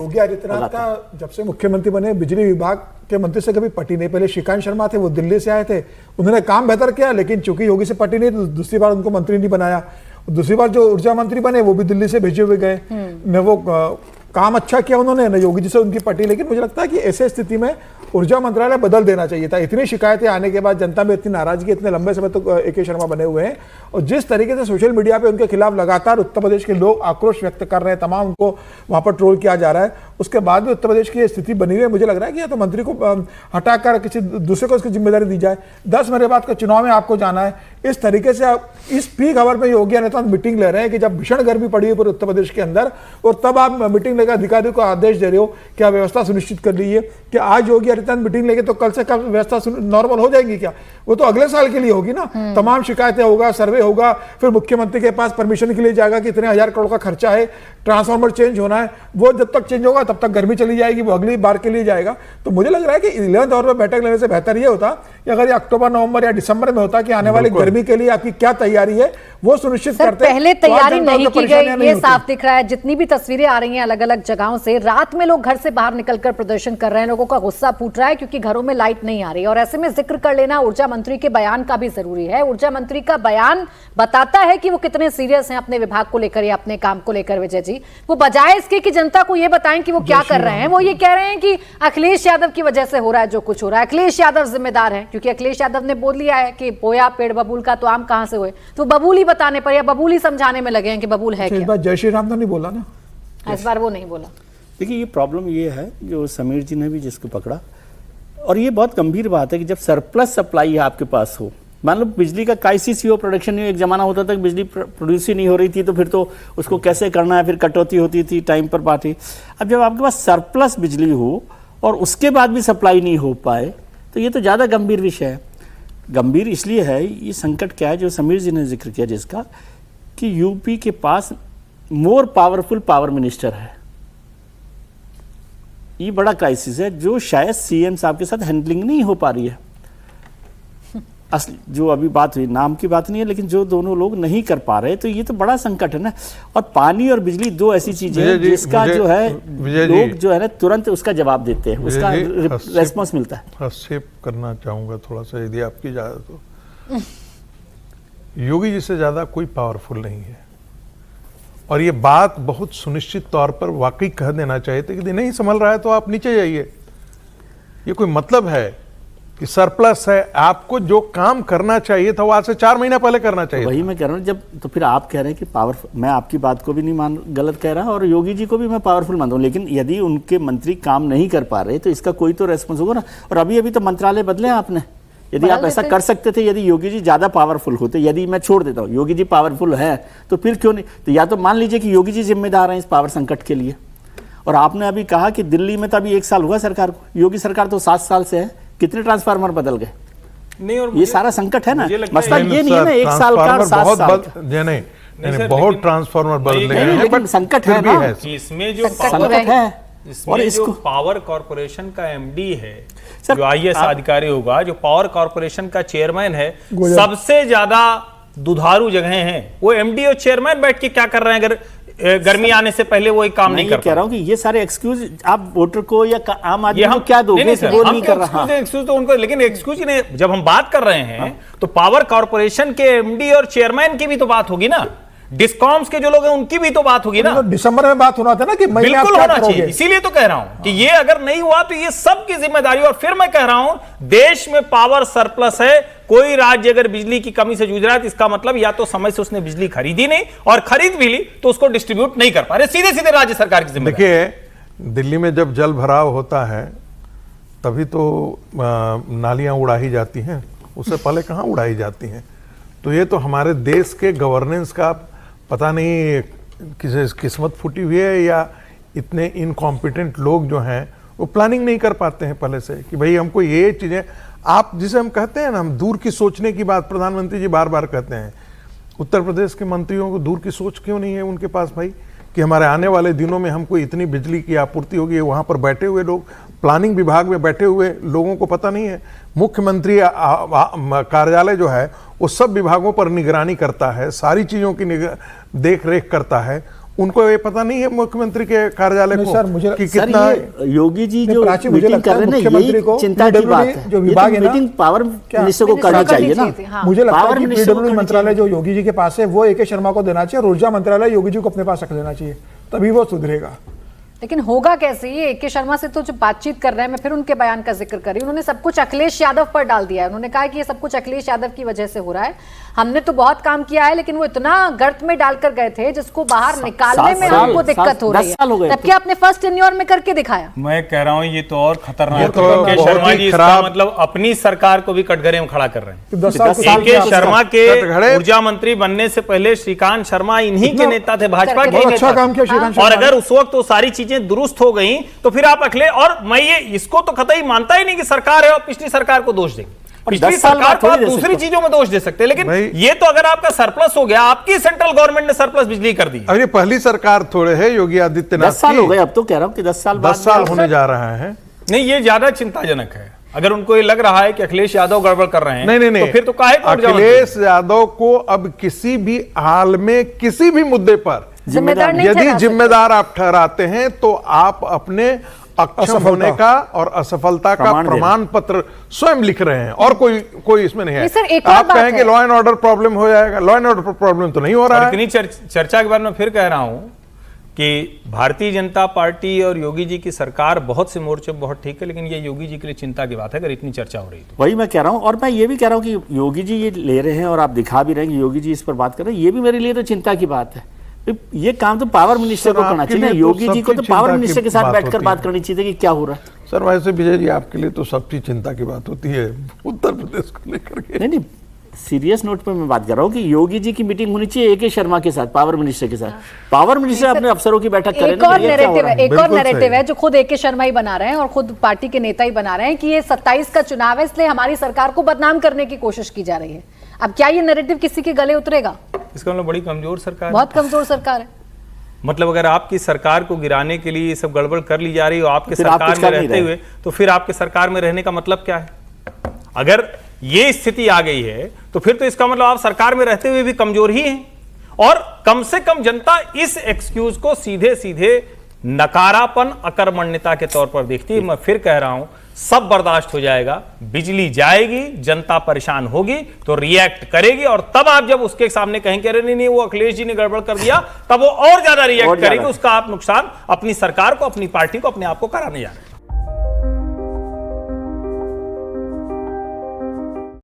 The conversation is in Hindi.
योगी आदित्यनाथ का जब से मुख्यमंत्री बने बिजली विभाग के मंत्री से कभी पटी नहीं। पहले श्रीकांत शर्मा थे, वो दिल्ली से आए थे, उन्होंने काम बेहतर किया, लेकिन चूंकि योगी से पटी नहीं तो दूसरी बार उनको मंत्री नहीं बनाया। दूसरी बार जो ऊर्जा मंत्री बने वो भी दिल्ली से भेजे हुए गए, न वो काम अच्छा किया उन्होंने, न योगी जी से उनकी पटी। लेकिन मुझे लगता है कि ऐसे स्थिति में ऊर्जा मंत्रालय बदल देना चाहिए था। इतनी शिकायतें आने के बाद जनता में इतनी नाराजगी, इतने लंबे समय तक AK शर्मा बने हुए हैं, और जिस तरीके से सोशल मीडिया पे उनके खिलाफ लगातार उत्तर प्रदेश के लोग आक्रोश व्यक्त कर रहे हैं, तमाम उनको वहां पर ट्रोल किया जा रहा है, उसके बाद भी उत्तर प्रदेश की स्थिति बनी हुई है। मुझे लग रहा है कि या तो मंत्री को हटाकर किसी दूसरे को इसकी जिम्मेदारी दी जाए। 10 महीने बाद का चुनाव में आपको जाना है, इस तरीके से आप इस पीक आवर में योगी आदित्यनाथ मीटिंग ले रहे हैं कि जब भीषण गर्मी पड़ी है पूरे उत्तर प्रदेश के अंदर, और तब आप मीटिंग लेकर अधिकारियों को आदेश दे रहे हो कि आप व्यवस्था सुनिश्चित कर लीजिए। कि आज योगी आदित्यनाथ मीटिंग लेंगे तो कल से कब व्यवस्था नॉर्मल हो जाएगी क्या? वो तो अगले साल के लिए होगी ना। तमाम शिकायतें होगा, सर्वे होगा, फिर मुख्यमंत्री के पास परमिशन के लिए जाएगा कि इतने 1000 करोड़ का खर्चा है, ट्रांसफार्मर चेंज होना है, वो जब तक चेंज होगा तब तक गर्मी चली जाएगी, वो अगली बार के लिए जाएगा। तो मुझे लग रहा है कि 11th आवर में बैठक लेने से बेहतर ये होता कि अगर ये अक्टूबर, नवंबर या दिसंबर में होता कि आने वाली गर्मी के लिए आपकी क्या तैयारी है वो सुनिश्चित करते। पहले तैयारी नहीं की गई, ये साफ दिख रहा है। जितनी भी तस्वीरें आ रही हैं अलग अलग जगहों से, रात में लोग घर से बाहर निकलकर प्रदर्शन कर रहे हैं, लोगों का गुस्सा फूट रहा है क्योंकि घरों में लाइट नहीं आ रही। और ऐसे में जिक्र कर लेना ऊर्जा मंत्री के बयान का भी जरूरी है। ऊर्जा मंत्री का बयान बताता है कि वो कितने सीरियस हैं अपने विभाग को लेकर या अपने काम को लेकर। विजय जी, वो बजाय इसके कि जनता को ये बताएं कि वो क्या कर रहे हैं, वो ये कह रहे हैं कि अखिलेश यादव की वजह से हो रहा है जो कुछ हो रहा है, अखिलेश यादव जिम्मेदार है। क्योंकि अखिलेश यादव ने बोल लिया है कि बोया पेड़ बबूल का, तो आम कहां से हुए? तो बबूल ही बताने पर या बबूल ही समझाने में लगे हैं कि बबूल है क्या। इस बार जय श्री राम तो नहीं बोला ना, इस बार वो नहीं बोला। देखिए, ये प्रॉब्लम ये है जो समीर जी ने भी जिसको पकड़ा, और ये बहुत गंभीर बात है कि जब सरप्लस सप्लाई आपके पास हो, मान लो बिजली का क्राइसिस ही हो, प्रोडक्शन ही हो। एक जमाना होता था कि बिजली प्रोड्यूस ही नहीं हो रही थी, तो फिर तो उसको कैसे करना है, फिर कटौती होती थी, टाइम पर बात ही। अब जब आपके पास सरप्लस बिजली हो और उसके बाद भी सप्लाई नहीं हो पाए, तो ये तो ज़्यादा गंभीर विषय है। गंभीर इसलिए है, ये संकट क्या है जो समीर जी ने जिक्र किया, जिसका कि यूपी के पास मोर पावरफुल पावर मिनिस्टर है। ये बड़ा क्राइसिस है जो शायद CM साहब के साथ हैंडलिंग नहीं हो पा रही है। असली जो अभी बात हुई, नाम की बात नहीं है, लेकिन जो दोनों लोग नहीं कर पा रहे, तो ये तो बड़ा संकट है ना। और पानी और बिजली दो ऐसी चीजें हैं जिसका जो है लोग जो है ना तुरंत उसका जवाब देते हैं, उसका रेस्पॉन्स मिलता है। हस्तक्षेप करना चाहूंगा थोड़ा सा, यदि आपकी इजाजत हो। योगी जी से ज्यादा कोई पावरफुल नहीं है, और ये बात बहुत सुनिश्चित तौर पर वाकई कह देना चाहिए था कि नहीं संभल रहा है तो आप नीचे जाइए। ये कोई मतलब है कि सरप्लस है, आपको जो काम करना चाहिए था वो आज से 4 महीना पहले करना चाहिए। वही मैं कह रहा हूँ, जब तो फिर आप कह रहे हैं कि पावरफुल, मैं आपकी बात को भी नहीं गलत कह रहा, और योगी जी को भी मैं पावरफुल मानता हूँ, लेकिन यदि उनके मंत्री काम नहीं कर पा रहे तो इसका कोई तो रेस्पॉन्स होगा ना। और अभी तो मंत्रालय बदले आपने, यदि आप ऐसा कर सकते थे, यदि योगी जी ज्यादा पावरफुल होते, यदि मैं छोड़ देता हूँ योगी जी पावरफुल है तो फिर क्यों नहीं, तो या तो मान लीजिए कि योगी जी जिम्मेदार हैं इस पावर संकट के लिए। और आपने अभी कहा कि दिल्ली में तो अभी 1 साल हुआ सरकार को, योगी सरकार तो 7 साल से है, कितने ट्रांसफार्मर बदल गए? नहीं, और ये सारा संकट है ना, मसला ये नहीं है ना 1 साल का 7 साल नहीं, बहुत ट्रांसफार्मर बदल गए हैं, लेकिन संकट है ना इसमें, जो संकट है। और इसको पावर कॉर्पोरेशन का MD है, जो IAS अधिकारी होगा, जो पावर कॉर्पोरेशन का चेयरमैन है, सबसे ज्यादा दुधारू जगह हैं, वो MD और चेयरमैन बैठ के क्या कर रहे हैं? अगर गर्मी आने से पहले वो एक काम नहीं कर कह रहा हूं कि ये सारे एक्सक्यूज आप वोटर को या आम आदमी को क्या दोगे? वो नहीं कर रहा एक्सक्यूज तो उनको, लेकिन एक्सक्यूज ने जब हम बात कर रहे हैं तो पावर कॉर्पोरेशन के MD और चेयरमैन की भी तो बात होगी ना, डिस्कॉम्स के जो लोग हैं उनकी भी तो बात होगी ना। तो दिसंबर में बात होना था ना कि बिल्कुल होना चाहिए, इसीलिए तो कह रहा हूं कि ये अगर नहीं हुआ तो ये सबकी जिम्मेदारी। और फिर मैं कह रहा हूं, देश में पावर सरप्लस है, कोई राज्य अगर बिजली की कमी से जूझ रहा है तो इसका मतलब या तो समय से उसने बिजली खरीदी नहीं, और खरीद भी ली तो उसको डिस्ट्रीब्यूट नहीं कर पा रहे। सीधे सीधे राज्य सरकार की जिम्मेदारी। देखिए, दिल्ली में जब जल भराव होता है तभी तो नालियां उड़ाई जाती हैं, उससे पहले कहां उड़ाई जाती हैं? तो ये तो हमारे देश के गवर्नेंस का पता नहीं किसी किस्मत फूटी हुई है, या इतने इनकॉम्पिटेंट लोग जो हैं वो प्लानिंग नहीं कर पाते हैं पहले से कि भाई हमको ये चीजें, आप जिसे हम कहते हैं ना, हम दूर की सोचने की बात प्रधानमंत्री जी बार बार कहते हैं। उत्तर प्रदेश के मंत्रियों को दूर की सोच क्यों नहीं है उनके पास भाई, कि हमारे आने वाले दिनों में हमको इतनी बिजली की आपूर्ति होगी? वहां पर बैठे हुए लोग, प्लानिंग विभाग में बैठे हुए लोगों को पता नहीं है। मुख्यमंत्री कार्यालय जो है वो सब विभागों पर निगरानी करता है, सारी चीजों की देख रेख करता है, उनको ये पता नहीं है मुख्यमंत्री के कार्यालय नहीं को सर, मुझे- कि सर, कितना ये योगी जी नहीं, जो प्राची, मुझे मीटिंग लगता कर है रहे हैं ना, मुख्यमंत्री यही को चिंता की PWD बात है। जो ये विभाग तो है ना, मीटिंग पावर क्या? मिनिस्टर को मिनिस्टर करनी को चाहिए ना। करनी चाहिए, हाँ। मुझे लगता पावर है कि मिनिस्टर को पीडब्ल्यूडी करनी मंत्रालय जो योगी जी के पास है वो AK शर्मा को देना चाहिए और ऊर्जा मंत्रालय योगी जी को अपने पास रख लेना चाहिए, तभी वो सुधरेगा। लेकिन होगा कैसे? ये AK शर्मा से तो जो बातचीत कर रहे हैं, मैं फिर उनके बयान का जिक्र करी, उन्होंने सब कुछ अखिलेश यादव पर डाल दिया है। उन्होंने कहा कि ये सब कुछ अखिलेश यादव की वजह से हो रहा है, हमने तो बहुत काम किया है, लेकिन वो इतना गर्त में डालकर गए थे जिसको बाहर निकालने में हमको दिक्कत हो रही 10 साल हो है, गए जबकि आपने फर्स्ट टेन्योर में करके दिखाया। मैं कह रहा हूं ये तो और खतरनाक ये है। तो AK बहुत शर्मा ही जी इसका खराब- मतलब अपनी सरकार को भी कटघरे में खड़ा कर रहे हैं। तो 10 साल 10 साल AK शर्मा के कटघरे- ऊर्जा मंत्री बनने से पहले श्रीकांत शर्मा इन्हीं के कितना- नेता थे, भाजपा के बहुत ही अच्छा नेता काम किया श्रीकांत थे। और शर्मा अगर उस वक्त वो सारी चीजें दुरुस्त हो गई तो फिर आप अखिलेश, और मैं ये इसको तो कतई मानता ही नहीं कि सरकार है और पिछली सरकार को दोष देंगे। पिछली 10 साल सरकार बाद को आप थोड़ी दे दूसरी सकते। चीजों में दोष दे सकते हैं, लेकिन भाई- ये तो अगर आपका सरप्लस हो गया, आपकी सेंट्रल गवर्नमेंट ने सरप्लस बिजली कर दी। अब ये पहली सरकार थोड़े है योगी 10 आदित्यनाथ साल हो की, गए, अब तो कह रहा हूँ कि 10 साल 10 साल होने जा रहा है। नहीं, ये ज्यादा चिंताजनक है। अगर उनको ये लग रहा है कि अखिलेश यादव गड़बड़ कर रहे हैं, नहीं, तो फिर तो काहे को ऊर्जा मंत्री? अखिलेश यादव को अब किसी भी हाल में किसी भी मुद्दे पर जिम्मेदार नहीं यदि ठहरा जिम्मेदार आप ठहराते हैं तो आप अपने अक्षम असफलता। होने का और असफलता का प्रमाण दे रहे हैं। प्रमाण पत्र स्वयं लिख रहे हैं, और कोई इसमें नहीं है। नहीं सर, एक और आप बात कहें कि है। लॉ एंड ऑर्डर प्रॉब्लम हो जाएगा, लॉ एंड ऑर्डर प्रॉब्लम तो नहीं हो रहा और है। इतनी चर्चा के बाद मैं फिर कह रहा हूं कि भारतीय जनता पार्टी और योगी जी की सरकार बहुत से मोर्चे बहुत ठीक है, लेकिन ये योगी जी के लिए चिंता की बात है अगर इतनी चर्चा हो रही तो। वही मैं कह रहा हूं, और मैं ये भी कह रहा हूं कि योगी जी ये ले रहे हैं और आप दिखा भी रहे हैं कि योगी जी इस पर बात कर रहे हैं, ये भी मेरे लिए तो चिंता की बात है। ये काम तो पावर मिनिस्टर सर, को करना आपके चाहिए ना, लिए तो योगी जी को तो सबकी पावर चिंता की मिनिस्टर के साथ बात बैठकर होती बात है। करनी चाहिए कि क्या हो रहा है। सर वैसे विजय जी आपके लिए तो सबकी चिंता की बात होती है उत्तर प्रदेश को लेकर के। नहीं, सीरियस नोट पे मैं बात कर रहा हूँ कि योगी जी की मीटिंग होनी चाहिए AK शर्मा के साथ, पावर मिनिस्टर के साथ। पावर मिनिस्टर अपने अफसरों की बैठक करें एक ना, और ये क्या हो नैरेटिव रहा है, है? एक और बिल्कुल नैरेटिव सही। है जो खुद AK शर्मा ही बना रहे हैं और खुद पार्टी के नेता ही बना रहे हैं कि ये 27 का चुनाव है, इसलिए हमारी सरकार को बदनाम करने की कोशिश की जा रही है। अब क्या ये नैरेटिव किसी के गले उतरेगा? इसका मतलब बड़ी कमजोर सरकार है। बहुत कमजोर सरकार है। मतलब अगर आपकी सरकार को गिराने के लिए ये सब गड़बड़ कर ली जा रही है और आपके फिर आप सरकार कुछ में कर नहीं रहते रहे। हुए, तो फिर आपके सरकार में रहने का मतलब क्या है? अगर ये स्थिति आ गई है तो फिर तो इसका मतलब आप सरकार में रहते हुए भी कमजोर ही हैं। और कम से कम जनता इस एक्सक्यूज को सीधे सीधे नकारापन, अकर्मण्यता के तौर पर देखती है। मैं फिर कह रहा हूं, सब बर्दाश्त हो जाएगा, बिजली जाएगी, जनता परेशान होगी तो रिएक्ट करेगी, और तब आप जब उसके सामने कहेंगे अरे नहीं वो अखिलेश जी ने गड़बड़ कर दिया, तब वो और ज्यादा रिएक्ट और ज्यादा। करेगी। उसका आप नुकसान अपनी सरकार को, अपनी पार्टी को, अपने आप को कराने जा रहे हैं।